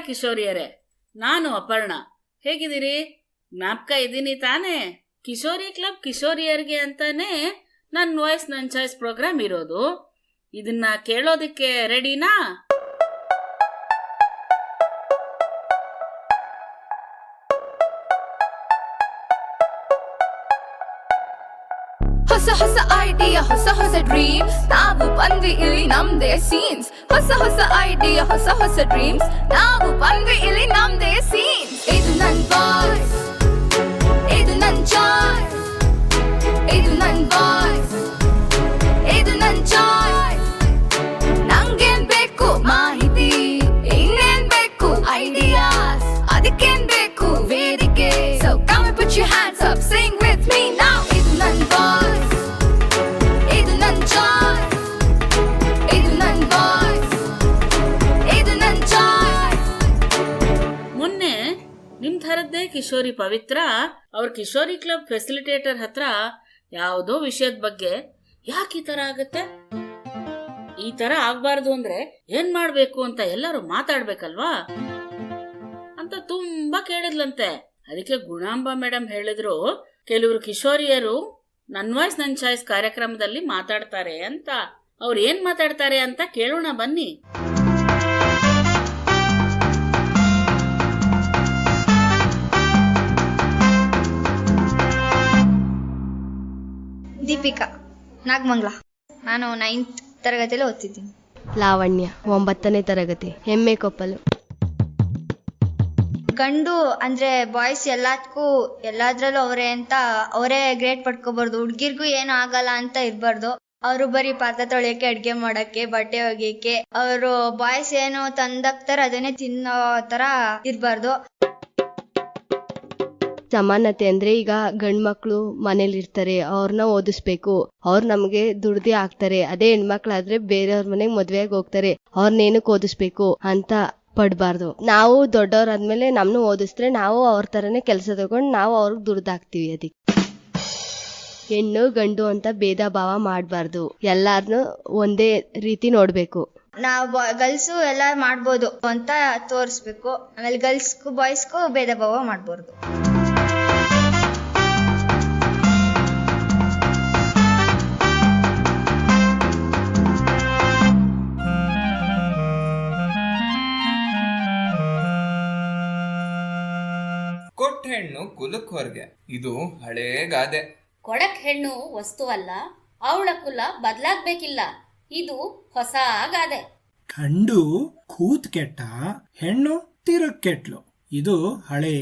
ಕಿಶೋರಿಯರೇ, ನಾನು ಅಪರ್ಣ. ಹೇಗಿದ್ದೀರಿ? ಜ್ಞಾಪಕ ಇದ್ದೀನಿ ತಾನೇ? ಕಿಶೋರಿ ಕ್ಲಬ್ ಕಿಶೋರಿಯರಿಗೆ ಅಂತಾನೆ ನನ್ನ ವಾಯ್ಸ್ ನನ್ನ ಚಾಯ್ಸ್ ಪ್ರೋಗ್ರಾಮ್ ಇರೋದು. ಇದನ್ನ ಕೇಳೋದಕ್ಕೆ ರೆಡಿನಾ? ಹೊಸ ಹೊಸ ಐಡಿಯಾ, ಹೊಸ ಹೊಸ ಡ್ರೀಮ್ಸ್, ನಾವು ಬಂದ್ವಿ ಇಲ್ಲಿ ನಮ್ದೇ ಸೀನ್ಸ್. ಹೊಸ ಹೊಸ ಐಡಿಯಾ, ಹೊಸ ಹೊಸ ಡ್ರೀಮ್ಸ್, ನಾವು ಬಂದ್ವಿ ಇಲ್ಲಿ ನಮ್ದೇ ಸೀನ್ಸ್. ಇದು ನನ್ ವಾಯ್ಸ್, ಇದು ನನ್ ಚಾಯ್ಸ್, ಇದು ನನ್ ವಾಯ್ಸ್, ಇದು ನನ್ ಚಾಯ್ಸ್. ನಂಗೇನ್ ಬೇಕು ಮಾಹಿತಿ, ಇನ್ನೇನ್ ಬೇಕು ಐಡಿಯಾಸ್, ಅದಕ್ಕೇನ್ ಬೇಕು ವೇದಿಕೆ. So come and put your hands up, sing with me now. ಇದು ನನ್ ವಾಯ್ಸ್, ಇದು ನನ್ ಚಾಯ್ಸ್, ಇದು ನನ್ ವಾಯ್ಸ್, ಇದು ನನ್ ಚಾಯ್ಸ್. ಮೊನ್ನೆ ನಿಮ್ ಥರದ್ದೇ ಕಿಶೋರಿ ಪವಿತ್ರ ಅವ್ರ ಕಿಶೋರಿ ಕ್ಲಬ್ ಫೆಸಿಲಿಟೇಟರ್ ಹತ್ರ ಯಾವುದೋ ವಿಷಯದ ಬಗ್ಗೆ ಯಾಕೆ ಈ ತರ ಆಗತ್ತೆ, ಈ ತರ ಆಗ್ಬಾರ್ದು ಅಂದ್ರೆ ಏನ್ ಮಾಡ್ಬೇಕು ಅಂತ ಎಲ್ಲರೂ ಮಾತಾಡ್ಬೇಕಲ್ವಾ ಅಂತ ತುಂಬಾ ಕೇಳಿದ್ಲಂತೆ. ಅದಕ್ಕೆ ಗುಣಾಂಬ ಮೇಡಮ್ ಹೇಳಿದ್ರು, ಕೆಲವರು ಕಿಶೋರಿಯರು ನನ್ ವಾಯ್ಸ್ ನನ್ ಚಾಯ್ಸ್ ಕಾರ್ಯಕ್ರಮದಲ್ಲಿ ಮಾತಾಡ್ತಾರೆ ಅಂತ. ಅವ್ರು ಏನ್ ಮಾತಾಡ್ತಾರೆ ಅಂತ ಕೇಳೋಣ ಬನ್ನಿ. ದೀಪಿಕಾ, ನಾಗಮಂಗ್ಲ. ನಾನು 9th ತರಗತಿಯಲ್ಲಿ ಓದ್ತಿದ್ದೀನಿ. ಲಾವಣ್ಯ, 9ನೇ ತರಗತಿ, ಹೆಮ್ಮೆ ಕೊಪ್ಪಲು. ಗಂಡು ಅಂದ್ರೆ ಬಾಯ್ಸ್ ಎಲ್ಲಾದ್ರಲ್ಲೂ ಅವರೇ ಅಂತ ಅವರೇ ಗ್ರೇಡ್ ಪಡ್ಕೋಬಾರ್ದು. ಹುಡ್ಗಿರ್ಗೂ ಏನು ಆಗಲ್ಲ ಅಂತ ಇರ್ಬಾರ್ದು. ಅವರು ಬರೀ ಪಾತ್ರೆ ತೊಳೆಯಕ್ಕೆ, ಅಡ್ಗೆ ಮಾಡಕ್ಕೆ, ಬಟ್ಟೆ ಒಗೆಯಕ್ಕೆ, ಅವರು ಬಾಯ್ಸ್ ಏನು ತಂದಾಕ್ತಾರ ಅದನ್ನೇ ತಿನ್ನೋ ತರ ಇರ್ಬಾರ್ದು. ಸಮಾನತೆ ಅಂದ್ರೆ ಈಗ ಗಂಡ್ಮಕ್ಳು ಮನೇಲಿ ಇರ್ತಾರೆ, ಅವ್ರನ್ನ ಓದಿಸ್ಬೇಕು, ಅವ್ರು ನಮ್ಗೆ ದುಡ್ದೇ ಆಗ್ತಾರೆ. ಅದೇ ಹೆಣ್ಮಕ್ಳಾದ್ರೆ ಬೇರೆಯವ್ರ ಮನೆಗ್ ಮದ್ವೆಯಾಗಿ ಹೋಗ್ತಾರೆ, ಅವ್ರನ್ನೇನಕ್ ಓದಿಸ್ಬೇಕು ಅಂತ ಪಡ್ಬಾರ್ದು. ನಾವು ದೊಡ್ಡವ್ರಾದ್ಮೇಲೆ ನಮ್ನು ಓದಿಸ್ರೆ ನಾವು ಅವ್ರ ತರನೇ ಕೆಲಸ ತಗೊಂಡು ನಾವು ಅವ್ರಿಗೆ ದುಡ್ದಾಕ್ತಿವಿ. ಅದಕ್ಕೆ ಹೆಣ್ಣು ಗಂಡು ಅಂತ ಭೇದ ಭಾವ ಮಾಡ್ಬಾರ್ದು, ಎಲ್ಲಾರ್ನು ಒಂದೇ ರೀತಿ ನೋಡ್ಬೇಕು. ನಾವು ಗರ್ಲ್ಸು ಎಲ್ಲ ಮಾಡ್ಬೋದು ಅಂತ ತೋರಿಸ್ಬೇಕು. ಆಮೇಲೆ ಗರ್ಲ್ಸ್ಗೂ ಬಾಯ್ಸ್ಗೂ ಭೇದ ಭಾವ ಮಾಡ್ಬಾರ್ದು. ಕೊಟ್ಟ ಹೆಣ್ಣು ಕುಲಕ್ ಹೊರಗೆ, ಇದು ಹಳೇ ಗಾದೆ. ಕೊಡಕ್ ಹೆಣ್ಣು ವಸ್ತು ಅಲ್ಲ, ಅವಳ ಕುಲ ಬದಲಾಗ್ಬೇಕಿಲ್ಲ, ಇದು ಹೊಸ ಗಾದೆ. ಗಂಡು ಕೂತ್ ಕೆಟ್ಟ, ಹೆಣ್ಣು ತಿರುಗ್ ಕೆಟ್ಲು, ಇದು ಹಳೇ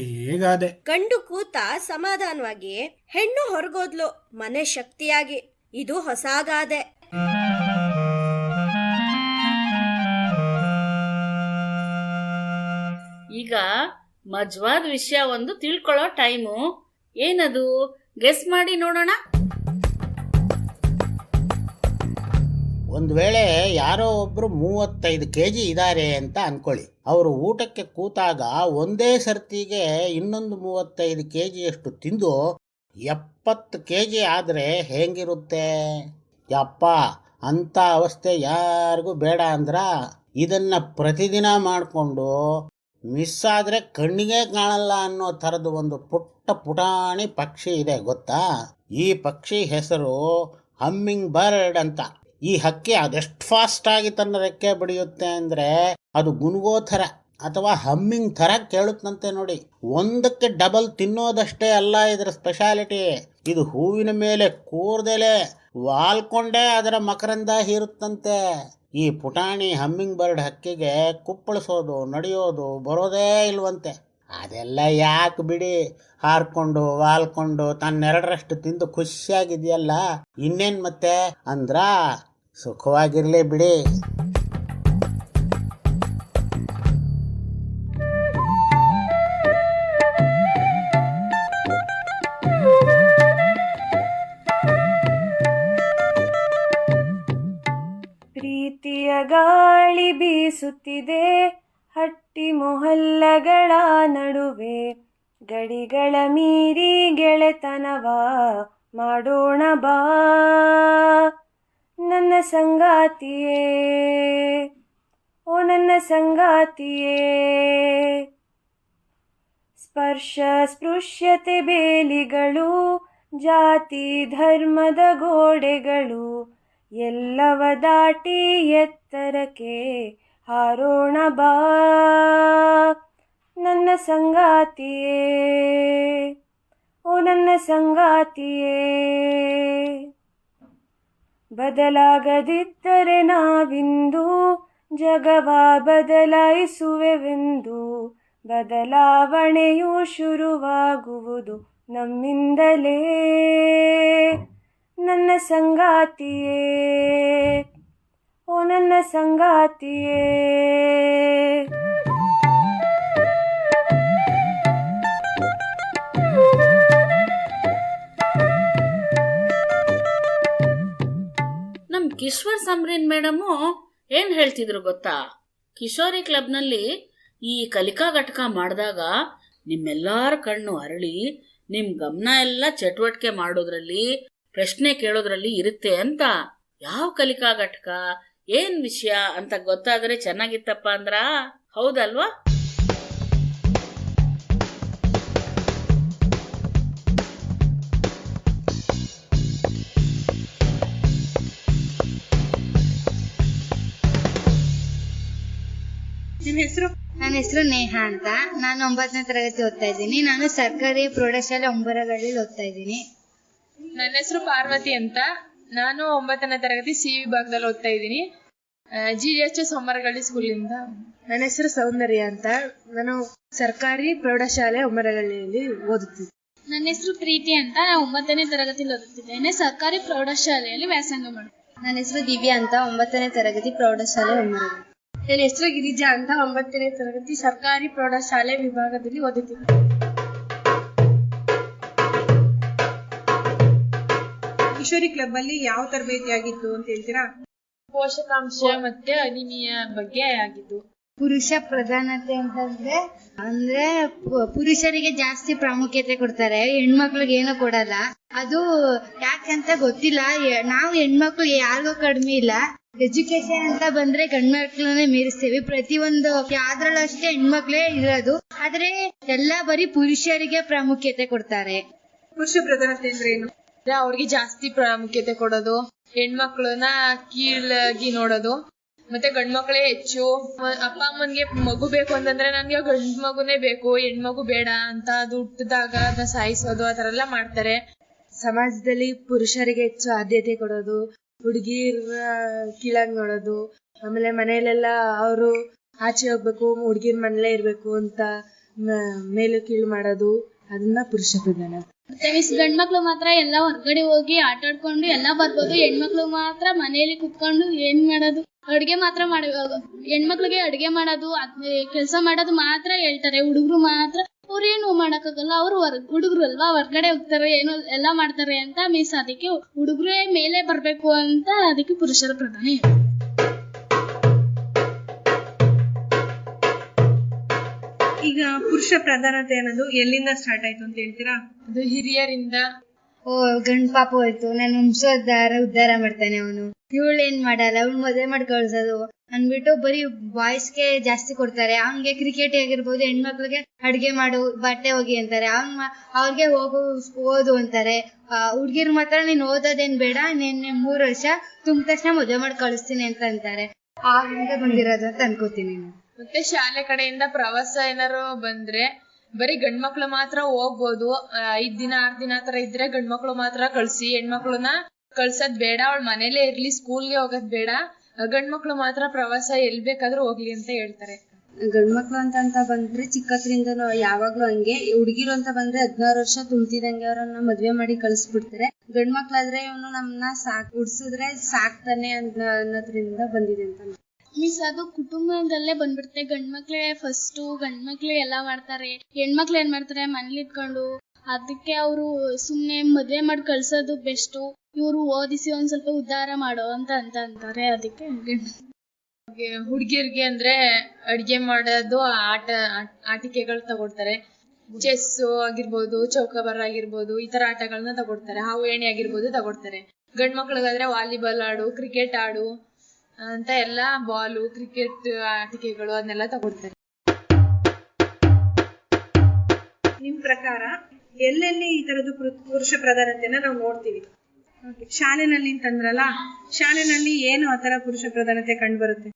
ಗಾದೆ. ಗಂಡು ಕೂತ ಸಮಾಧಾನವಾಗಿ, ಹೆಣ್ಣು ಹೊರಗೋದ್ಲು ಮನೆ ಶಕ್ತಿಯಾಗಿ, ಇದು ಹೊಸ ಗಾದೆ. ಈಗ ಮಜ್ವಾದ ವಿಷಯ ಒಂದು ತಿಳ್ಕೊಳ್ಳೋ ಟೈಮು. ಏನದು? ಗೆಸ್ ಮಾಡಿ ನೋಡೋಣ. ಒಂದು ವೇಳೆ ಯಾರೋ ಒಬ್ರು 35 kg ಇದ್ದಾರೆ ಅಂತ ಅನ್ಕೊಳ್ಳಿ. ಅವರು ಊಟಕ್ಕೆ ಕೂತಾಗ ಒಂದೇ ಸರ್ತಿಗೆ ಇನ್ನೊಂದು 35 kg ತಿಂದು 70 kg ಆದರೆ ಹೇಗಿರುತ್ತೆ? ಯಪ್ಪ, ಅಂಥ ಅವಸ್ಥೆ ಯಾರಿಗೂ ಬೇಡ ಅಂದ್ರ ಇದನ್ನ ಪ್ರತಿದಿನ ಮಾಡಿಕೊಂಡು ಮಿಸ್ ಆದರೆ ಕಣ್ಣಿಗೆ ಕಾಣಲ್ಲ ಅನ್ನೋ ಥರದ ಒಂದು ಪುಟ್ಟ ಪುಟಾಣಿ ಪಕ್ಷಿ ಇದೆ, ಗೊತ್ತಾ? ಈ ಪಕ್ಷಿ ಹೆಸರು ಹಮ್ಮಿಂಗ್ ಬರ್ಡ್ ಅಂತ. ಈ ಹಕ್ಕಿ ಅದೆಷ್ಟು ಫಾಸ್ಟಾಗಿ ತನ್ನ ರೆಕ್ಕೆ ಬಡಿಯುತ್ತೆ ಅಂದರೆ ಅದು ಗುನುಗೋ ಥರ ಅಥವಾ ಹಮ್ಮಿಂಗ್ ಥರ ಕೇಳುತ್ತಂತೆ ನೋಡಿ. ಒಂದಕ್ಕೆ ಡಬಲ್ ತಿನ್ನೋದಷ್ಟೇ ಅಲ್ಲ ಇದರ ಸ್ಪೆಷಾಲಿಟಿ. ಇದು ಹೂವಿನ ಮೇಲೆ ಕೂರ್ದೆಲೆ ವಾಲ್ಕೊಂಡೇ ಅದರ ಮಕರಂದ ಹೀರುತ್ತಂತೆ. ಈ ಪುಟಾಣಿ ಹಮ್ಮಿಂಗ್ ಬರ್ಡ್ ಹಕ್ಕಿಗೆ ಕುಪ್ಪಳಿಸೋದು, ನಡೆಯೋದು ಬರೋದೇ ಇಲ್ವಂತೆ. ಅದೆಲ್ಲ ಯಾಕೆ ಬಿಡಿ, ಹಾರ್ಕೊಂಡು ವಾಲ್ಕೊಂಡು ತನ್ನೆರಡರಷ್ಟು ತಿಂದು ಖುಷಿಯಾಗಿದೆಯಲ್ಲ, ಇನ್ನೇನು ಮತ್ತೆ ಅಂದ್ರ ಸುಖವಾಗಿರ್ಲಿ ಬಿಡಿ. ಪ್ರೀತಿಯ ಗಾಳಿ ಬೀಸುತ್ತಿದೆ ಹಟ್ಟಿ ಮೊಹಲ್ಲಗಳ ನಡುವೆ, ಗಡಿಗಳ ಮೀರಿ ಗೆಳೆತನವ ಮಾಡೋಣ ಬಾ ನನ್ನ ಸಂಗಾತಿಯೇ, ಓ ನನ್ನ ಸಂಗಾತಿಯೇ ಸ್ಪರ್ಶ ಸ್ಪೃಶ್ಯತೆ ಬೇಲಿಗಳು ಜಾತಿ ಧರ್ಮದ ಗೋಡೆಗಳು ಎಲ್ಲವ ದಾಟಿ ಎತ್ತರಕ್ಕೆ ಹಾರೋಣ ಬಾ ನನ್ನ ಸಂಗಾತಿಯೇ ಓ ನನ್ನ ಸಂಗಾತಿಯೇ ಬದಲಾಗದಿದ್ದರೆ ನಾವಿಂದು ಜಗವ ಬದಲಾಯಿಸುವೆವೆಂದು ಬದಲಾವಣೆಯು ಶುರುವಾಗುವುದು ನಮ್ಮಿಂದಲೇ ನನ್ನ ಸಂಗಾತಿಯೇ ಓ ನನ್ನ ಸಂಗಾತಿಯೇ ನಮ್ ಕಿಶ್ವರ್ ಸಮರೀನ್ ಮೇಡಮು ಏನ್ ಹೇಳ್ತಿದ್ರು ಗೊತ್ತಾ? ಕಿಶೋರಿ ಕ್ಲಬ್ನಲ್ಲಿ ಈ ಕಲಿಕಾ ಘಟಕ ಮಾಡಿದಾಗ ನಿಮ್ಮೆಲ್ಲಾರ ಕಣ್ಣು ಅರಳಿ ನಿಮ್ ಗಮನ ಎಲ್ಲ ಚಟುವಟಿಕೆ ಮಾಡೋದ್ರಲ್ಲಿ, ಪ್ರಶ್ನೆ ಕೇಳೋದ್ರಲ್ಲಿ ಇರುತ್ತೆ ಅಂತ. ಯಾವ ಕಲಿಕಾ ಘಟಕ, ಏನ್ ವಿಷಯ ಅಂತ ಗೊತ್ತಾದ್ರೆ ಚೆನ್ನಾಗಿತ್ತಪ್ಪ ಅಂದ್ರ ಹೌದಲ್ವಾ? ನನ್ನ ಹೆಸರು ನೇಹಾ ಅಂತ. ನಾನು 9ನೇ ತರಗತಿ ಓದ್ತಾ ಇದ್ದೀನಿ. ನಾನು ಸರ್ಕಾರಿ ಪ್ರೌಢಶಾಲೆ ಒಂಬರಗಳ್ಳಿ ಓದ್ತಾ ಇದ್ದೀನಿ. ನನ್ನ ಹೆಸರು ಪಾರ್ವತಿ ಅಂತ. ನಾನು 9ನೇ ತರಗತಿ ಸಿ ವಿಭಾಗದಲ್ಲಿ ಓದ್ತಾ ಇದ್ದೀನಿ, GHS ಹೊಮ್ಮರಗಳ್ಳಿ ಸ್ಕೂಲಿಂದ. ನನ್ನ ಹೆಸರು ಸೌಂದರ್ಯ ಅಂತ. ನಾನು ಸರ್ಕಾರಿ ಪ್ರೌಢಶಾಲೆ ಒಂಬರಗಳ್ಳಿಯಲ್ಲಿ ಓದುತ್ತೀನಿ. ನನ್ನ ಹೆಸರು ಪ್ರೀತಿ ಅಂತ. ನಾನು 9ನೇ ತರಗತಿಯಲ್ಲಿ ಓದುತ್ತಿದ್ದೇನೆ, ಸರ್ಕಾರಿ ಪ್ರೌಢಶಾಲೆಯಲ್ಲಿ ವ್ಯಾಸಂಗ ಮಾಡುತ್ತೇನೆ. ನನ್ನ ಹೆಸರು ದಿವ್ಯಾ ಅಂತ. 9ನೇ ತರಗತಿ ಪ್ರೌಢಶಾಲೆ ಒಂಬರಗಳ್ಳಿ. ನನ್ನ ಹೆಸರು ಗಿರಿಜಾ ಅಂತ. 9ನೇ ತರಗತಿ ಸರ್ಕಾರಿ ಪ್ರೌಢಶಾಲೆ ವಿಭಾಗದಲ್ಲಿ ಓದುತ್ತೀನಿ. ಕಿಶೋರಿ ಕ್ಲಬ್ ಅಲ್ಲಿ ಯಾವ ತರಬೇತಿ ಆಗಿತ್ತು ಅಂತ ಹೇಳ್ತೀರಾ? ಪೋಷಕಾಂಶ ಮತ್ತೆ ಅನಿಮಿಯಾ ಬಗ್ಗೆ ಆಗಿದ್ದು. ಪುರುಷ ಪ್ರಧಾನತೆ ಅಂದ್ರೆ ಪುರುಷರಿಗೆ ಜಾಸ್ತಿ ಪ್ರಾಮುಖ್ಯತೆ ಕೊಡ್ತಾರೆ, ಹೆಣ್ಮಕ್ಳಿಗೆ ಏನೋ ಕೊಡಲ್ಲ. ಅದು ಯಾಕಂತ ಗೊತ್ತಿಲ್ಲ. ನಾವು ಹೆಣ್ಮಕ್ಳು ಯಾರಿಗೂ ಕಡಿಮೆ ಇಲ್ಲ. ಎಜುಕೇಶನ್ ಅಂತ ಬಂದ್ರೆ ಗಂಡ್ಮಕ್ಳನ್ನೇ ಮೀರಿಸ್ತೇವೆ. ಪ್ರತಿಯೊಂದು ಯಾವ್ದ್ರಲ್ಲೂ ಅಷ್ಟೇ ಹೆಣ್ಮಕ್ಳೇ ಇರೋದು, ಆದ್ರೆ ಎಲ್ಲಾ ಬರೀ ಪುರುಷರಿಗೆ ಪ್ರಾಮುಖ್ಯತೆ ಕೊಡ್ತಾರೆ. ಪುರುಷ ಪ್ರಧಾನತೆ ಅಂದ್ರೆ ಏನು? ಅವ್ರಿಗೆ ಜಾಸ್ತಿ ಪ್ರಾಮುಖ್ಯತೆ ಕೊಡೋದು, ಹೆಣ್ಮಕ್ಳನ್ನ ಕೀಳಾಗಿ ನೋಡೋದು, ಮತ್ತೆ ಗಂಡ್ಮಕ್ಳೇ ಹೆಚ್ಚು. ಅಪ್ಪ ಅಮ್ಮನ್ಗೆ ಮಗು ಬೇಕು ಅಂತಂದ್ರೆ ನನ್ಗೆ ಗಂಡ್ ಮಗುನೇ ಬೇಕು, ಹೆಣ್ಮಗು ಬೇಡ ಅಂತ ಅದು ಹುಟ್ಟಿದಾಗ ಅದನ್ನ ಸಾಯಿಸೋದು ಆ ತರ ಎಲ್ಲ ಮಾಡ್ತಾರೆ. ಸಮಾಜದಲ್ಲಿ ಪುರುಷರಿಗೆ ಹೆಚ್ಚು ಆದ್ಯತೆ ಕೊಡೋದು, ಹುಡುಗಿರ ಕೀಳಾಗಿ ನೋಡೋದು, ಆಮೇಲೆ ಮನೆಯಲ್ಲೆಲ್ಲ ಅವರು ಆಚೆ ಹೋಗ್ಬೇಕು, ಹುಡುಗಿರ್ ಮನೇಲೇ ಇರ್ಬೇಕು ಅಂತ ಮೇಲು ಕೀಳು ಮಾಡೋದು, ಅದನ್ನ ಪುರುಷ ಪ್ರಧಾನ. ಮತ್ತೆ ಗಂಡ್ಮಕ್ಳು ಮಾತ್ರ ಎಲ್ಲ ಹೊರಗಡೆ ಹೋಗಿ ಆಟ ಆಡ್ಕೊಂಡು ಎಲ್ಲ ಬರ್ಬೋದು, ಹೆಣ್ಮಕ್ಳು ಮಾತ್ರ ಮನೆಯಲ್ಲಿ ಕುತ್ಕೊಂಡು ಏನ್ ಮಾಡೋದು, ಅಡ್ಗೆ ಮಾತ್ರ ಹೆಣ್ಮಕ್ಳಿಗೆ ಅಡ್ಗೆ ಮಾಡೋದು, ಕೆಲಸ ಮಾಡೋದು ಮಾತ್ರ ಹೇಳ್ತಾರೆ. ಹುಡುಗರು ಮಾತ್ರ ಅವ್ರೇನು ಮಾಡಕ್ಕಾಗಲ್ಲ, ಅವ್ರು ಹುಡುಗರು ಅಲ್ವಾ, ಹೊರ್ಗಡೆ ಹೋಗ್ತಾರೆ, ಏನೋ ಎಲ್ಲ ಮಾಡ್ತಾರೆ ಅಂತ ಅದಕ್ಕೆ ಹುಡುಗರೇ ಮೇಲೆ ಬರ್ಬೇಕು ಅಂತ ಅದಕ್ಕೆ ಪುರುಷರ ಪ್ರಧಾನ. ಈಗ ಪುರುಷ ಪ್ರಧಾನತೆ ಅನ್ನೋದು ಎಲ್ಲಿಂದ ಸ್ಟಾರ್ಟ್ ಆಯ್ತು ಅಂತ ಹೇಳ್ತೀರಾ? ಅದು ಹಿರಿಯರಿಂದ. ಗಂಡ್ ಪಾಪ ಹೋಯ್ತು, ನಾನು ಉದ್ಧಾರ ಮಾಡ್ತಾನೆ ಅವನು, ಇವಳು ಏನ್ ಮಾಡಲ್ಲ, ಅವ್ಳು ಮದುವೆ ಮಾಡಿ ಕಳ್ಸೋದು ಅಂದ್ಬಿಟ್ಟು ಬರೀ ಬಾಯ್ಸ್ಗೆ ಜಾಸ್ತಿ ಕೊಡ್ತಾರೆ. ಅವ್ನಿಗೆ ಕ್ರಿಕೆಟ್ ಆಗಿರ್ಬೋದು, ಹೆಣ್ಮಕ್ಳಿಗೆ ಅಡ್ಗೆ ಮಾಡು, ಬಟ್ಟೆ ಹೋಗಿ ಅಂತಾರೆ, ಅವ್ರಿಗೆ ಓದು ಅಂತಾರೆ. ಹುಡ್ಗಿರ್ ಮಾತ್ರ ನೀನ್ ಓದೋದೇನ್ ಬೇಡ, ನಿನ್ನೆ 3 ವರ್ಷ ತುಂಬ ತಕ್ಷಣ ಮದುವೆ ಮಾಡಿ ಕಳಿಸ್ತೀನಿ ಅಂತ ಅಂತಾರೆ. ಹಂಗೆ ಬಂದಿರೋದು ಅಂತ ಅನ್ಕೋತೀನಿ. ಮತ್ತೆ ಶಾಲೆ ಕಡೆಯಿಂದ ಪ್ರವಾಸ ಏನಾರು ಬಂದ್ರೆ ಬರೀ ಗಂಡ್ಮಕ್ಳು ಮಾತ್ರ ಹೋಗ್ಬೋದು. 5 ದಿನ 6 ದಿನ ಆತರ ಇದ್ರೆ ಗಂಡ್ಮಕ್ಳು ಮಾತ್ರ ಕಳ್ಸಿ, ಹೆಣ್ಮಕ್ಳನ್ನ ಕಳ್ಸೋದ್ ಬೇಡ, ಅವಳ ಮನೇಲೇ ಇರ್ಲಿ, ಸ್ಕೂಲ್ಗೆ ಹೋಗೋದ್ ಬೇಡ, ಗಂಡ್ಮಕ್ಳು ಮಾತ್ರ ಪ್ರವಾಸ ಎಲ್ ಬೇಕಾದ್ರೂ ಹೋಗ್ಲಿ ಅಂತ ಹೇಳ್ತಾರೆ. ಗಂಡ್ಮಕ್ಳು ಅಂತ ಬಂದ್ರೆ ಚಿಕ್ಕದ್ರಿಂದ ಯಾವಾಗ್ಲೂ ಹಂಗೆ. ಹುಡುಗಿರು ಅಂತ ಬಂದ್ರೆ 16 ವರ್ಷ ತುಂಬ್ತಿದಂಗೆ ಅವ್ರನ್ನ ಮದ್ವೆ ಮಾಡಿ ಕಳಿಸ್ಬಿಡ್ತಾರೆ. ಗಂಡ್ಮಕ್ಳಾದ್ರೆ ಇವನು ನಮ್ಮನ್ನ ಉಡ್ಸಿದ್ರೆ ಸಾಕ್ತಾನೆ ಅನ್ನೋದ್ರಿಂದ ಬಂದಿದೆ ಅಂತ. ಅದು ಕುಟುಂಬದಲ್ಲೇ ಬಂದ್ಬಿಡುತ್ತೆ. ಗಂಡ್ಮಕ್ಳೇ ಫಸ್ಟ್, ಗಂಡ್ಮಕ್ಳು ಎಲ್ಲಾ ಮಾಡ್ತಾರೆ, ಹೆಣ್ಮಕ್ಳು ಏನ್ ಮಾಡ್ತಾರೆ ಮನೇಲಿ ಇದ್ಕೊಂಡು. ಅದಕ್ಕೆ ಅವರು ಸುಮ್ನೆ ಮದ್ವೆ ಮಾಡಿ ಕಳ್ಸೋದು ಬೆಸ್ಟ್, ಇವ್ರು ಓದಿಸಿ ಒಂದ್ ಸ್ವಲ್ಪ ಉದ್ಧಾರ ಮಾಡೋ ಅಂತ ಅಂತಾರೆ. ಅದಕ್ಕೆ ಹುಡ್ಗಿರ್ಗೆ ಅಂದ್ರೆ ಅಡ್ಗೆ ಮಾಡೋದು, ಆಟಿಕೆಗಳು ತಗೊಡ್ತಾರೆ. ಚೆಸ್ ಆಗಿರ್ಬೋದು, ಚೌಕಾಬಾರ ಆಗಿರ್ಬೋದು, ಈ ತರ ಆಟಗಳನ್ನ ತಗೊಡ್ತಾರೆ. ಹಾವು ಏಣಿ ಆಗಿರ್ಬೋದು ತಗೊಡ್ತಾರೆ. ಗಂಡ್ಮಕ್ಳಿಗಾದ್ರೆ ವಾಲಿಬಾಲ್ ಆಡು, ಕ್ರಿಕೆಟ್ ಆಡು, ಅಂತ ಎಲ್ಲ ಬಾಲು, ಕ್ರಿಕೆಟ್ ಆಟಿಕೆಗಳು ಅದನ್ನೆಲ್ಲ ತಗೊಡ್ತಾರೆ. ನಿಮ್ ಪ್ರಕಾರ ಎಲ್ಲೆಲ್ಲಿ ಈ ತರದ್ದು ಪುರುಷ ಪ್ರಧಾನತೆನ ನಾವು ನೋಡ್ತೀವಿ? ಶಾಲೆನಲ್ಲಿ ಅಂತಂದ್ರಲ್ಲ, ಶಾಲೆನಲ್ಲಿ ಏನು ಆತರ ಪುರುಷ ಪ್ರಧಾನತೆ ಕಂಡು ಬರುತ್ತೆ?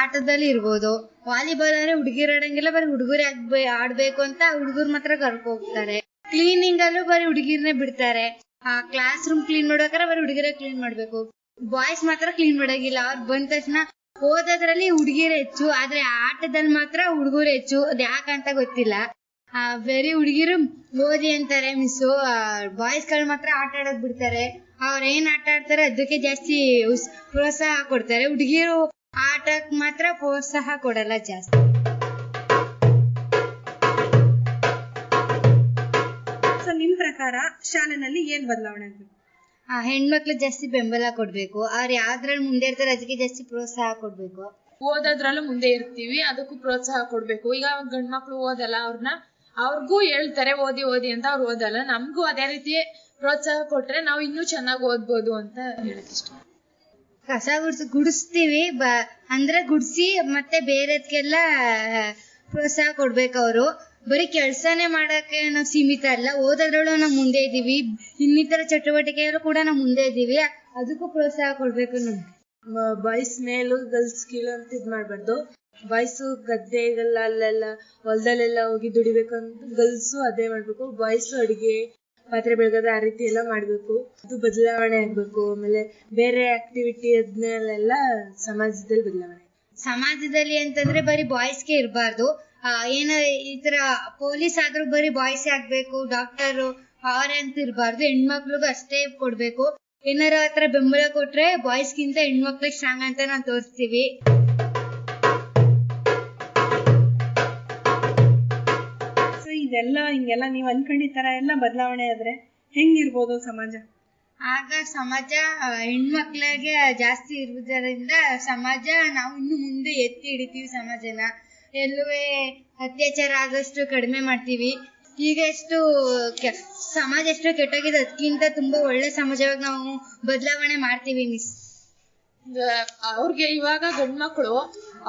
ಆಟದಲ್ಲಿ ಇರ್ಬೋದು. ವಾಲಿಬಾಲ್ ಅಂದ್ರೆ ಹುಡುಗಿರು ಆಡಂಗಿಲ್ಲ, ಬರೀ ಹುಡುಗರು ಆಡ್ಬೇಕು ಅಂತ ಹುಡುಗರು ಮಾತ್ರ ಕರ್ಕೊ ಹೋಗ್ತಾರೆ. ಕ್ಲೀನಿಂಗ್ ಅಲ್ಲೂ ಬರೀ ಹುಡುಗಿರ್ನೇ ಬಿಡ್ತಾರೆ. ಕ್ಲಾಸ್ ರೂಮ್ ಕ್ಲೀನ್ ಮಾಡ್ಬೇಕಾದ್ರೆ ಬರೀ ಹುಡುಗಿರೇ ಕ್ಲೀನ್ ಮಾಡ್ಬೇಕು, ಬಾಯ್ಸ್ ಮಾತ್ರ ಕ್ಲೀನ್ ಮಾಡಂಗಿಲ್ಲ. ಅವ್ರು ಬಂದ ತಕ್ಷಣ ಓದೋದ್ರಲ್ಲಿ ಹುಡುಗಿರು ಹೆಚ್ಚು, ಆದ್ರೆ ಆಟದಲ್ಲಿ ಮಾತ್ರ ಹುಡುಗರು ಹೆಚ್ಚು. ಅದ್ ಯಾಕಂತ ಗೊತ್ತಿಲ್ಲ. ಬರೀ ಹುಡುಗಿರು ಓದಿ ಅಂತಾರೆ ಮಿಸ್ಸು, ಬಾಯ್ಸ್ ಗಳು ಮಾತ್ರ ಆಟ ಆಡೋದ್ ಬಿಡ್ತಾರೆ. ಅವ್ರ ಏನ್ ಆಟ ಆಡ್ತಾರೆ ಅದಕ್ಕೆ ಜಾಸ್ತಿ ಪ್ರೋತ್ಸಾಹ ಕೊಡ್ತಾರೆ. ಹುಡುಗಿರು ಆಟಕ್ ಮಾತ್ರ ಪ್ರೋತ್ಸಾಹ ಕೊಡಲ್ಲ ಜಾಸ್ತಿ. ಸೊ ನಿಮ್ ಪ್ರಕಾರ ಶಾಲೆನಲ್ಲಿ ಏನ್ ಬದಲಾವಣೆ ಆಗ್ಬೇಕು? ಹೆಣ್ಮಕ್ಳು ಜಾಸ್ತಿ ಬೆಂಬಲ ಕೊಡ್ಬೇಕು. ಅವ್ರು ಯಾವ್ದ್ರಲ್ಲಿ ಮುಂದೆ ಇರ್ತಾರೆ ಅದಕ್ಕೆ ಜಾಸ್ತಿ ಪ್ರೋತ್ಸಾಹ ಕೊಡ್ಬೇಕು. ಓದೋದ್ರಲ್ಲೂ ಮುಂದೆ ಇರ್ತೀವಿ, ಅದಕ್ಕೂ ಪ್ರೋತ್ಸಾಹ ಕೊಡ್ಬೇಕು. ಈಗ ಗಂಡ್ಮಕ್ಳು ಓದಲ್ಲ, ಅವ್ರಿಗೂ ಹೇಳ್ತಾರೆ ಓದಿ ಓದಿ ಅಂತ, ಅವ್ರು ಓದಲ್ಲ. ನಮ್ಗೂ ಅದೇ ರೀತಿ ಪ್ರೋತ್ಸಾಹ ಕೊಟ್ರೆ ನಾವು ಇನ್ನೂ ಚೆನ್ನಾಗಿ ಓದ್ಬೋದು ಅಂತ ಹೇಳಕ್ ಇಷ್ಟ. ಕಸ ಗುಡಿಸ್ತೀವಿ, ಅಂದ್ರೆ ಗುಡ್ಸಿ ಮತ್ತೆ ಬೇರೆದ್ಕೆಲ್ಲ ಪ್ರೋತ್ಸಾಹ ಕೊಡ್ಬೇಕು. ಅವರು ಬರೀ ಕೆಲ್ಸನೇ ಮಾಡಕ್ಕೆ ನಾವು ಸೀಮಿತ ಅಲ್ಲ, ಓದೋದ್ರಲ್ಲೂ ನಾವು ಮುಂದೆ ಇದೀವಿ, ಇನ್ನಿತರ ಚಟುವಟಿಕೆಯಲ್ಲೂ ಕೂಡ ನಾವು ಮುಂದೆ ಇದೀವಿ, ಅದಕ್ಕೂ ಪ್ರೋತ್ಸಾಹ ಕೊಡ್ಬೇಕು. ನಮ್ಗೆ ಬಾಯ್ಸ್ ಮೇಲು ಗರ್ಲ್ಸ್ ಕೀಳು ಅಂತ ಇದ್ ಮಾಡ್ಬಾರ್ದು. ಬಾಯ್ಸು ಗದ್ದೆಗಳೆಲ್ಲ ಹೊಲದಲ್ಲೆಲ್ಲ ಹೋಗಿ ದುಡಿಬೇಕಂತ ಗರ್ಲ್ಸು ಅದೇ ಮಾಡ್ಬೇಕು. ಬಾಯ್ಸು ಅಡಿಗೆ ಪಾತ್ರೆ ಬೆಳಗೋದು ಆ ರೀತಿ ಎಲ್ಲ ಮಾಡ್ಬೇಕು. ಅದು ಬದಲಾವಣೆ ಆಗ್ಬೇಕು. ಆಮೇಲೆ ಬೇರೆ ಆಕ್ಟಿವಿಟಿ ಅದನ್ನೆಲ್ಲ ಸಮಾಜದಲ್ಲಿ ಬದಲಾವಣೆ. ಸಮಾಜದಲ್ಲಿ ಅಂತಂದ್ರೆ ಬರೀ ಬಾಯ್ಸ್ಗೆ ಇರಬಾರ್ದು. ಏನೋ ಈ ತರ ಪೊಲೀಸ್ ಆದ್ರೂ ಬರೀ ಬಾಯ್ಸ್ ಆಗ್ಬೇಕು, ಡಾಕ್ಟರು ಅವ್ರೆ ಅಂತ ಇರಬಾರ್ದು. ಹೆಣ್ಮಕ್ಳಿಗೂ ಅಷ್ಟೇ ಕೊಡ್ಬೇಕು. ಏನಾರ ಆತರ ಬೆಂಬಲ ಕೊಟ್ರೆ ಬಾಯ್ಸ್ಗಿಂತ ಹೆಣ್ಮಕ್ಳಿಗೆ ಸ್ಟ್ರಾಂಗ್ ಅಂತ ನಾವು ತೋರಿಸ್ತೀವಿ. ಸೊ ಇದೆಲ್ಲ ಹಿಂಗೆಲ್ಲ ನೀವ್ ಅನ್ಕೊಂಡಿದ್ ತರ ಎಲ್ಲ ಬದಲಾವಣೆ ಆದ್ರೆ ಹೆಂಗಿರ್ಬೋದು ಸಮಾಜ? ಆಗ ಸಮಾಜ ಹೆಣ್ಮಕ್ಳಿಗೆ ಜಾಸ್ತಿ ಇರುವುದರಿಂದ ಸಮಾಜ ನಾವು ಇನ್ನು ಮುಂದೆ ಎತ್ತಿ ಹಿಡಿತೀವಿ. ಸಮಾಜನ ಎಲ್ಲುವೆ ಅತ್ಯಾಚಾರ ಆದಷ್ಟು ಕಡಿಮೆ ಮಾಡ್ತೀವಿ. ಈಗ ಎಷ್ಟು ಸಮಾಜ ಎಷ್ಟು ಕೆಟ್ಟೋಗಿದೆ, ಅದಕ್ಕಿಂತ ತುಂಬಾ ಒಳ್ಳೆ ಸಮಾಜವಾಗಿ ನಾವು ಬದಲಾವಣೆ ಮಾಡ್ತೀವಿ ಮಿಸ್. ಅವ್ರಿಗೆ ಇವಾಗ ಗಂಡ್ಮಕ್ಳು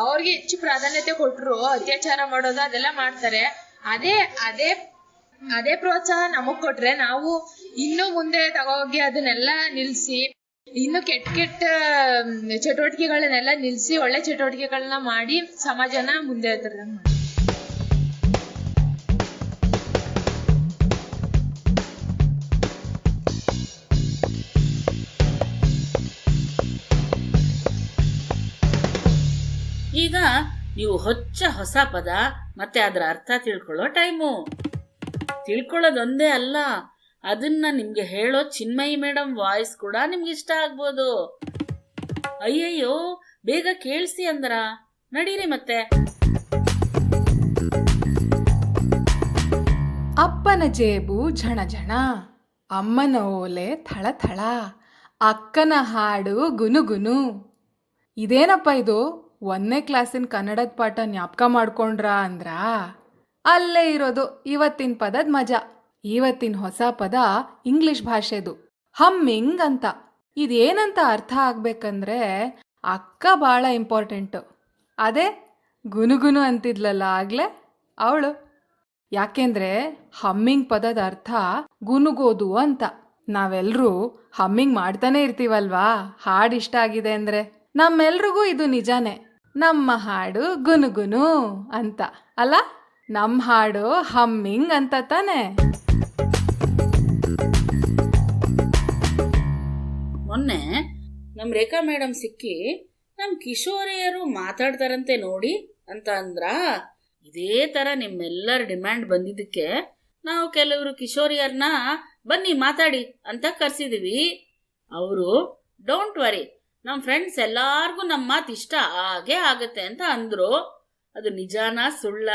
ಅವ್ರಿಗೆ ಹೆಚ್ಚು ಪ್ರಾಧಾನ್ಯತೆ ಕೊಟ್ರು ಅತ್ಯಾಚಾರ ಮಾಡೋದು ಅದೆಲ್ಲ ಮಾಡ್ತಾರೆ. ಅದೇ ಪ್ರೋತ್ಸಾಹ ನಮಗ್ ಕೊಟ್ರೆ ನಾವು ಇನ್ನೂ ಮುಂದೆ ತಗೋಗಿ ಅದನ್ನೆಲ್ಲ ನಿಲ್ಸಿ, ಇನ್ನು ಕೆಟ್ಟ ಚಟುವಟಿಕೆಗಳನ್ನೆಲ್ಲ ನಿಲ್ಸಿ ಒಳ್ಳೆ ಚಟುವಟಿಕೆಗಳನ್ನ ಮಾಡಿ ಸಮಾಜನ ಮುಂದೆ ತರದಂಗ್ ಮಾಡಿ. ಈಗ ನೀವು ಹೊಸ ಪದ ಮತ್ತೆ ಅದರ ಅರ್ಥ ತಿಳ್ಕೊಳ್ಳೋ ಟೈಮು. ತಿಳ್ಕೊಳ್ಳೋದೊಂದೇ ಅಲ್ಲ, ಅದನ್ನ ನಿಮ್ಗೆ ಹೇಳೋ ಚಿನ್ಮಯಿ ಮೇಡಮ್ ವಾಯ್ಸ್ ಕೂಡ ನಿಮ್ಗೆ ಇಷ್ಟ ಆಗ್ಬೋದು. ಅಯ್ಯಯ್ಯೋ, ಬೇಗ ಕೇಳಿಸಿ ಅಂದ್ರ ನಡೀರಿ ಮತ್ತೆ. ಅಪ್ಪನ ಜೇಬು ಝಣ ಝಣ, ಅಮ್ಮನ ಓಲೆ ಥಳ ಥಳ, ಅಕ್ಕನ ಹಾಡು ಗುನುಗುನು. ಇದೇನಪ್ಪ ಇದು? 1ನೇ ಕ್ಲಾಸಿನ ಕನ್ನಡದ ಪಾಠ ಜ್ಞಾಪಕ ಮಾಡ್ಕೊಂಡ್ರ ಅಂದ್ರ? ಅಲ್ಲೇ ಇರೋದು ಇವತ್ತಿನ ಪದದ ಮಜಾ. ಇವತ್ತಿನ ಹೊಸ ಪದ ಇಂಗ್ಲಿಷ್ ಭಾಷೆದು, ಹಮ್ಮಿಂಗ್ ಅಂತ. ಇದೇನಂತ ಅರ್ಥ ಆಗ್ಬೇಕಂದ್ರೆ ಅಕ್ಕ ಭಾಳ ಇಂಪಾರ್ಟೆಂಟು. ಅದೇ ಗುನುಗುನು ಅಂತಿದ್ಲಲ್ಲ ಆಗ್ಲೇ ಅವಳು. ಯಾಕೆಂದ್ರೆ ಹಮ್ಮಿಂಗ್ ಪದದ ಅರ್ಥ ಗುನುಗೋದು ಅಂತ. ನಾವೆಲ್ಲರೂ ಹಮ್ಮಿಂಗ್ ಮಾಡ್ತಾನೆ ಇರ್ತೀವಲ್ವಾ ಹಾಡು ಇಷ್ಟ ಆಗಿದೆ ಅಂದ್ರೆ. ನಮ್ಮೆಲ್ರಿಗೂ ಇದು ನಿಜಾನೇ, ನಮ್ಮ ಹಾಡು ಗುನುಗುನು ಅಂತ ಅಲ್ಲ, ನಮ್ಮ ಹಾಡು ಹಮ್ಮಿಂಗ್ ಅಂತ ತಾನೆ. ಮೊನ್ನೆ ನಮ್ ರೇಖಾ ಮೇಡಮ್ ಸಿಕ್ಕಿ ನಮ್ ಕಿಶೋರಿಯರು ಮಾತಾಡ್ತಾರಂತೆ ನೋಡಿ ಅಂತ ಅಂದ್ರ. ಇದೇ ತರ ನಿಮ್ಮೆಲ್ಲರ ಡಿಮ್ಯಾಂಡ್ ಬಂದಿದ್ದಕ್ಕೆ ನಾವು ಕೆಲವರು ಕಿಶೋರಿಯರ್ನ ಬನ್ನಿ ಮಾತಾಡಿ ಅಂತ ಕರ್ಸಿದೀವಿ. ಅವರು ಡೋಂಟ್ ವರಿ, ನಮ್ ಫ್ರೆಂಡ್ಸ್ ಎಲ್ಲಾರ್ಗು ನಮ್ಮ ಮಾತು ಇಷ್ಟ ಆಗೇ ಆಗತ್ತೆ ಅಂತ ಅಂದ್ರು. ಅದು ನಿಜಾನ ಸುಳ್ಳ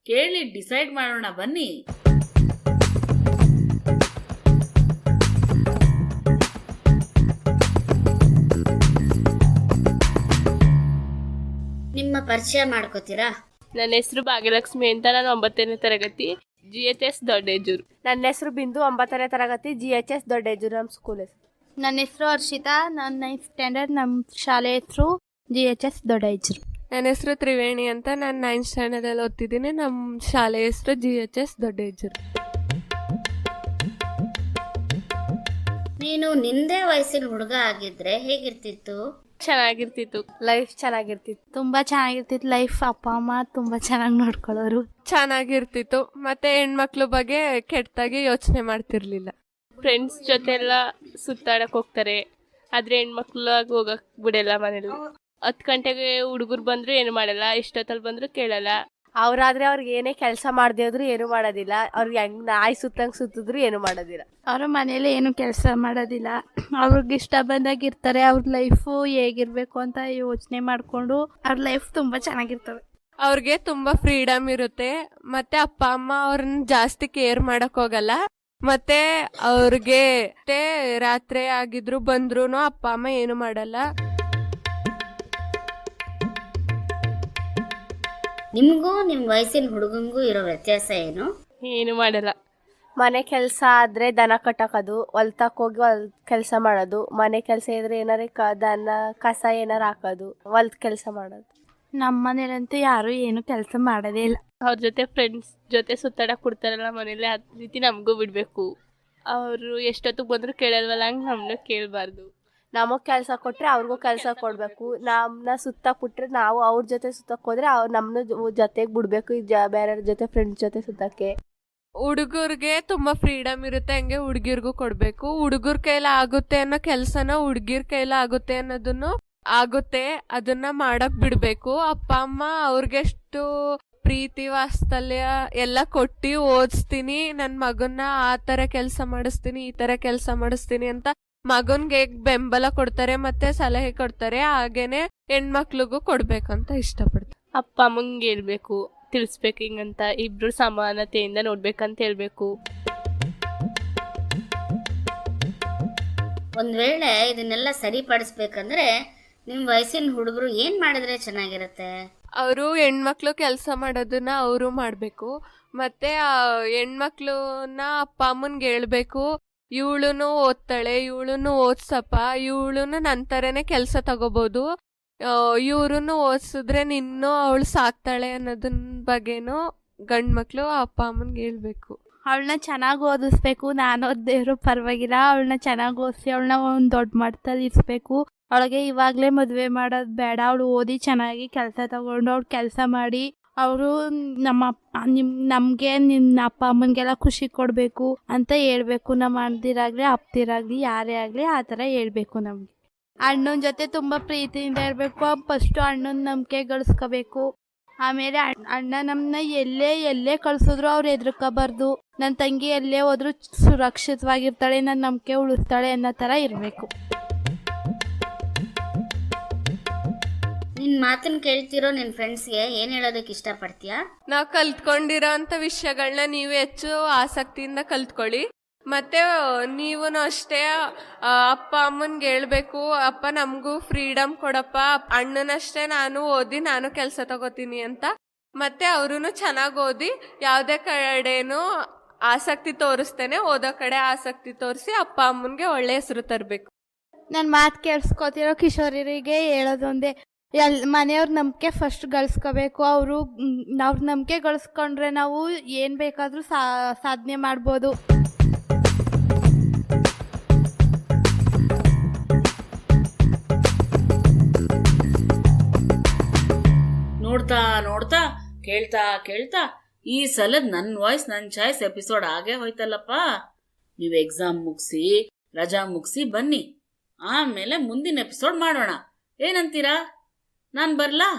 ಕೇಳಿ ಡಿಸೈಡ್ ಮಾಡೋಣ ಬನ್ನಿ. ನಿಮ್ಮ ಪರಿಚಯ ಮಾಡ್ಕೋತೀರಾ? ನನ್ನ ಹೆಸರು ಭಾಗ್ಯಲಕ್ಷ್ಮಿ ಅಂತ, ನಾನು 9ನೇ ತರಗತಿ GHS ದೊಡ್ಡೇಜೂರು. ನನ್ನ ಹೆಸರು ಬಿಂದು, 9ನೇ ತರಗತಿ GHS ದೊಡ್ಡೇಜೂರು ನಮ್ಮ ಸ್ಕೂಲ್ ಹೆಸರು. ನನ್ನ ಹೆಸರು ಹರ್ಷಿತಾ, ನಾನು 9th ಸ್ಟ್ಯಾಂಡರ್ಡ್. ನಮ್ಮ ಶಾಲೆ ಹೆಸರು GHS ದೊಡ್ಡೈಜ್ರು. ನನ್ನ ಹೆಸರು ತ್ರಿವೇಣಿ ಅಂತ, ನಾನು 9th ಸ್ಟ್ಯಾಂಡರ್ಡಲ್ಲಿ ಓದ್ತಿದ್ದೀನಿ. ನಮ್ಮ ಶಾಲೆ ಹೆಸರು GHS ದೊಡ್ಡೇಜರು. ನೀನು ನಿಂದೇ ವಯಸ್ಸಿನ ಹುಡುಗ ಆಗಿದ್ರೆ ಹೇಗಿರ್ತಿತ್ತು? ಚೆನ್ನಾಗಿರ್ತಿತ್ತು. ಲೈಫ್ ಚೆನ್ನಾಗಿರ್ತಿತ್ತು, ತುಂಬಾ ಚೆನ್ನಾಗಿರ್ತಿತ್ತು ಲೈಫ್. ಅಪ್ಪ ಅಮ್ಮ ತುಂಬಾ ಚೆನ್ನಾಗಿ ನೋಡ್ಕೊಳ್ಳೋರು. ಚೆನ್ನಾಗಿರ್ತಿತ್ತು. ಮತ್ತೆ ಹೆಣ್ಮಕ್ಳ ಬಗ್ಗೆ ಕೆಟ್ಟದಾಗಿ ಯೋಚನೆ ಮಾಡ್ತಿರ್ಲಿಲ್ಲ. ಫ್ರೆಂಡ್ಸ್ ಜೊತೆ ಎಲ್ಲ ಸುತ್ತಾಡಕ್ ಹೋಗ್ತಾರೆ, ಆದ್ರೆ ಹೆಣ್ಮಕ್ಳು ಹೋಗಕ್ ಬಿಡಲ್ಲ ಮನೇಲಿ. 10 ಗಂಟೆಗೆ ಹುಡುಗರು ಬಂದ್ರು ಏನು ಮಾಡಲ್ಲ, ಇಷ್ಟೊತ್ತಲ್ಲಿ ಬಂದ್ರು ಕೇಳಲ್ಲ. ಅವ್ರಾದ್ರೆ ಅವ್ರಿಗೆ ಏನೇ ಕೆಲಸ ಮಾಡದೇ ಇದ್ರು ಏನು ಮಾಡೋದಿಲ್ಲ. ಅವ್ರಿಗೆ ಹೆಂಗ್ ನಾಯಿ ಸುತ್ತಂಗ್ ಸುತ್ತಿದ್ರು ಏನು ಮಾಡೋದಿಲ್ಲ. ಅವ್ರ ಮನೇಲಿ ಏನು ಕೆಲಸ ಮಾಡೋದಿಲ್ಲ, ಅವ್ರಿಗೆ ಇಷ್ಟ ಬಂದಾಗ ಇರ್ತಾರೆ. ಅವ್ರ ಲೈಫು ಹೇಗಿರ್ಬೇಕು ಅಂತ ಯೋಚನೆ ಮಾಡ್ಕೊಂಡು ಅವ್ರ ಲೈಫ್ ತುಂಬಾ ಚೆನ್ನಾಗಿರ್ತವೆ. ಅವ್ರಿಗೆ ತುಂಬಾ ಫ್ರೀಡಮ್ ಇರುತ್ತೆ. ಮತ್ತೆ ಅಪ್ಪ ಅಮ್ಮ ಅವ್ರನ್ನ ಜಾಸ್ತಿ ಕೇರ್ ಮಾಡಕ್ ಹೋಗಲ್ಲ. ಮತ್ತೆ ಅವ್ರಿಗೆ ರಾತ್ರಿ ಆಗಿದ್ರು ಬಂದ್ರು ಅಪ್ಪ ಅಮ್ಮ ಏನು ಮಾಡಲ್ಲ. ನಿಮ್ಗೂ ನಿಮ್ ವಯಸ್ಸಿನ ಹುಡುಗಂಗೂ ಇರೋ ವ್ಯತ್ಯಾಸ ಏನು? ಏನು ಮಾಡಲ್ಲ. ಮನೆ ಕೆಲಸ ಆದ್ರೆ ದನ ಕಟ್ಟಕೋದು, ಹೊಲ್ತಕ್ ಹೋಗಿ ಕೆಲಸ ಮಾಡೋದು. ಮನೆ ಕೆಲಸ ಇದ್ರೆ ಏನಾರ ದನ ಕಸ ಏನಾರ ಹಾಕೋದು, ಹೊಲ್ದ ಕೆಲಸ ಮಾಡೋದು. ನಮ್ಮ ಮನೇಲಂತೂ ಯಾರು ಏನು ಕೆಲಸ ಮಾಡೋದೇ ಇಲ್ಲ. ಅವ್ರ ಜೊತೆ ಫ್ರೆಂಡ್ಸ್ ಜೊತೆ ಸುತ್ತಾಡಕ್ ಕೊಡ್ತಾರಲ್ಲ ಮನೇಲಿ, ಅದ್ ರೀತಿ ನಮಗೂ ಬಿಡ್ಬೇಕು. ಅವರು ಎಷ್ಟೊತ್ತಿಗೆ ಬಂದ್ರು ಕೇಳಲ್ವಲ್ಲ, ಹಂಗೆ ನಮ್ಮನ್ನು ಕೇಳಬಾರ್ದು. ನಮಗ್ ಕೆಲಸ ಕೊಟ್ರೆ ಅವ್ರಿಗೂ ಕೆಲಸ ಕೊಡ್ಬೇಕು. ನಮ್ಮನ್ನ ಸುತ್ತಕ್ ಬಿಟ್ರೆ ನಾವು ಅವ್ರ ಜೊತೆ ಸುತ್ತಕ್ ಹೋದ್ರೆ ಅವ್ರು ನಮ್ಮನ್ನ ಜೊತೆಗೆ ಬಿಡ್ಬೇಕು. ಬೇರೆಯವ್ರ ಜೊತೆ ಫ್ರೆಂಡ್ಸ್ ಜೊತೆ ಸುತ್ತಕ್ಕೆ. ಹುಡುಗರ್ಗೆ ತುಂಬಾ ಫ್ರೀಡಮ್ ಇರುತ್ತೆ, ಹಂಗೆ ಹುಡುಗಿರ್ಗೂ ಕೊಡ್ಬೇಕು. ಹುಡುಗರ ಕೈಲ ಆಗುತ್ತೆ ಅನ್ನೋ ಕೆಲ್ಸನ ಹುಡುಗಿರ್ ಕೈಲ ಆಗುತ್ತೆ ಅನ್ನೋದನ್ನು ಆಗುತ್ತೆ, ಅದನ್ನ ಮಾಡಕ್ ಬಿಡ್ಬೇಕು. ಅಪ್ಪ ಅಮ್ಮ ಅವ್ರಿಗೆಷ್ಟು ಪ್ರೀತಿ ವಾತ್ಸಲ್ಯ ಎಲ್ಲ ಕೊಟ್ಟು ಓದಿಸ್ತೀನಿ, ನನ್ ಮಗನ್ನ ಆ ತರ ಕೆಲಸ ಮಾಡಿಸ್ತೀನಿ, ಈ ತರ ಕೆಲಸ ಮಾಡಿಸ್ತೀನಿ ಅಂತ ಮಗನ್ಗೆ ಬೆಂಬಲ ಕೊಡ್ತಾರೆ, ಮತ್ತೆ ಸಲಹೆ ಕೊಡ್ತಾರೆ. ಹಾಗೇನೆ ಹೆಣ್ಮಕ್ಳಿಗೂ ಕೊಡ್ಬೇಕಂತ ಇಷ್ಟಪಡ್ತಾರೆ. ಅಪ್ಪ ಅಮ್ಮಂಗೆ ಹೇಳ್ಬೇಕು, ತಿಳಿಸ್ಬೇಕು ಹಿಂಗಂತ. ಇಬ್ರು ಸಮಾನತೆಯಿಂದ ನೋಡ್ಬೇಕಂತ ಹೇಳ್ಬೇಕು. ಒಂದ್ ವೇಳೆ ಇದನ್ನೆಲ್ಲ ಸರಿಪಡಿಸ್ಬೇಕಂದ್ರೆ ನಿಮ್ ವಯಸ್ಸಿನ ಹುಡುಗರು ಏನ್ ಮಾಡಿದ್ರೆ ಚೆನ್ನಾಗಿರತ್ತೆ? ಅವರು ಹೆಣ್ಮಕ್ಳು ಕೆಲಸ ಮಾಡೋದನ್ನ ಅವರು ಮಾಡ್ಬೇಕು. ಮತ್ತೆ ಹೆಣ್ಮಕ್ಳನ್ನ ಅಪ್ಪ ಅಮ್ಮನ್ಗೆ ಹೇಳ್ಬೇಕು, ಇವಳುನು ಓದ್ತಾಳೆ, ಇವಳುನು ಓದ್ಸಪ್ಪ, ಇವಳುನು ನಂತರನೇ ಕೆಲಸ ತಗೋಬಹುದು, ಇವ್ರನ್ನು ಓದಿಸಿದ್ರೆ ನಿನ್ನೂ ಅವಳು ಸಾಕ್ತಾಳೆ ಅನ್ನೋದನ್ ಬಗ್ಗೆನೂ ಗಂಡ್ ಮಕ್ಳು ಅಪ್ಪ ಅಮ್ಮನ್ಗೆ ಹೇಳ್ಬೇಕು. ಅವಳನ್ನ ಚೆನ್ನಾಗಿ ಓದಿಸ್ಬೇಕು. ನಾನು ಓದಿದ್ರು ಪರವಾಗಿಲ್ಲ, ಅವಳನ್ನ ಚೆನ್ನಾಗಿ ಓದಿಸಿ ಅವಳನ್ನ ಒಂದು ದೊಡ್ಡ ಮಟ್ಟದಲ್ಲಿ ಇರಿಸ್ಬೇಕು. ಅವಳಿಗೆ ಇವಾಗಲೇ ಮದುವೆ ಮಾಡೋದು ಬೇಡ. ಅವಳು ಓದಿ ಚೆನ್ನಾಗಿ ಕೆಲಸ ತಗೊಂಡು ಅವಳು ಕೆಲಸ ಮಾಡಿ ಅವರು ನಮಗೆ ನಿಮ್ಮ ಅಪ್ಪ ಅಮ್ಮನಿಗೆಲ್ಲ ಖುಷಿ ಕೊಡಬೇಕು ಅಂತ ಹೇಳ್ಬೇಕು. ನಮ್ಮ ಅಣ್ಣದಿರಾಗಲಿ ಅಪ್ಪದಿರಾಗಲಿ ಯಾರೇ ಆಗಲಿ ಆ ಥರ ಹೇಳ್ಬೇಕು. ನಮಗೆ ಅಣ್ಣನ ಜೊತೆ ತುಂಬ ಪ್ರೀತಿಯಿಂದ ಇರಬೇಕು. ಫಸ್ಟು ಅಣ್ಣನ ನಂಬಿಕೆ ಗಳಿಸ್ಕೋಬೇಕು. ಆಮೇಲೆ ಅಣ್ಣ ನಮ್ಮನ್ನ ಎಲ್ಲೇ ಕಳಿಸಿದ್ರು ಅವ್ರು ಹೆದರ್ಕೋಬಾರ್ದು. ನನ್ನ ತಂಗಿ ಎಲ್ಲೇ ಹೋದ್ರು ಸುರಕ್ಷಿತವಾಗಿರ್ತಾಳೆ, ನನ್ನ ನಂಬಿಕೆ ಉಳಿಸ್ತಾಳೆ ಅನ್ನೋ ಥರ ಇರಬೇಕು. ನಿನ್ ಮಾತನ್ನ ಕೇಳ್ತಿರೋ ನಿನ್ ಫ್ರೆಂಡ್ಸ್ಗೆ ಏನ್ ಹೇಳೋದಕ್ಕೆ ಇಷ್ಟಪಡ್ತೀಯಾ? ನಾವು ಕಲ್ತ್ಕೊಂಡಿರೋ ಅಂತ ವಿಷಯಗಳನ್ನ ನೀವು ಹೆಚ್ಚು ಆಸಕ್ತಿಯಿಂದ ಕಲ್ತ್ಕೊಳ್ಳಿ. ಮತ್ತೆ ನೀವು ಅಷ್ಟೇ ಅಪ್ಪ ಅಮ್ಮನ್ಗೆ ಹೇಳ್ಬೇಕು, ಅಪ್ಪ ನಮಗೂ ಫ್ರೀಡಮ್ ಕೊಡಪ್ಪ, ಅಣ್ಣನಷ್ಟೇ ನಾನು ಓದಿ ನಾನು ಕೆಲಸ ತಗೋತೀನಿ ಅಂತ. ಮತ್ತೆ ಅವ್ರೂ ಚೆನ್ನಾಗಿ ಓದಿ ಯಾವುದೇ ಕಡೆನೂ ಆಸಕ್ತಿ ತೋರಿಸ್ತೇನೆ, ಓದೋ ಕಡೆ ಆಸಕ್ತಿ ತೋರಿಸಿ ಅಪ್ಪ ಅಮ್ಮನ್ಗೆ ಒಳ್ಳೆ ಹೆಸರು ತರಬೇಕು. ನನ್ನ ಮಾತು ಕೇಳಿಸ್ಕೊತಿರೋ ಕಿಶೋರಿಯರಿಗೆ ಹೇಳೋದೊಂದೇ, ಮನೆಯವ್ರ ನಂಬಿಕೆ ಫಸ್ಟ್ ಗಳಿಸ್ಕೋಬೇಕು. ಅವ್ರ ನಂಬಿಕೆ ಗಳಿಸ್ಕೊಂಡ್ರೆ ನಾವು ಏನು ಬೇಕಾದರೂ ಸಾಧನೆ ಮಾಡ್ಬೋದು. ನೋಡ್ತಾ ನೋಡ್ತಾ ಕೇಳ್ತಾ ಕೇಳ್ತಾ ಈ ಸಲದ ನನ್ನ ವಾಯ್ಸ್ ನನ್ನ ಚಾಯ್ಸ್ ಎಪಿಸೋಡ್ ಆಗೇ ಹೋಯ್ತಲ್ಲಪ್ಪ. ನೀವು ಎಕ್ಸಾಮ್ ಮುಗಿಸಿ ರಜಾ ಮುಗಿಸಿ ಬನ್ನಿ, ಆಮೇಲೆ ಮುಂದಿನ ಎಪಿಸೋಡ್ ಮಾಡೋಣ. ಏನಂತೀರಾ? ನಾನ್ ಬರ್ಲಾ?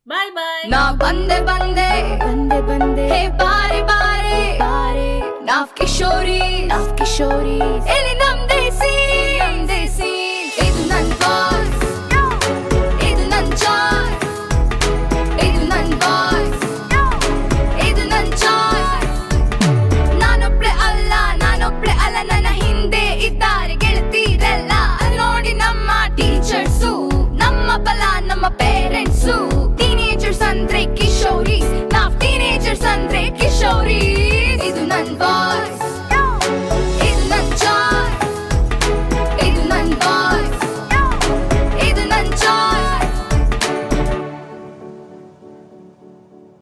ಬಾಯ್ ಬಾಯ್. ಬಂದೆ ಬಂದೆ ಬಂದೆ ಬಂದೆ ಹೇ ಬಾರೆ ಬಾರೆ ಬಾರೆ ನಾವ್ ಕಿಶೋರಿ ಇಲ್ಲಿ ನಮ್ದೆ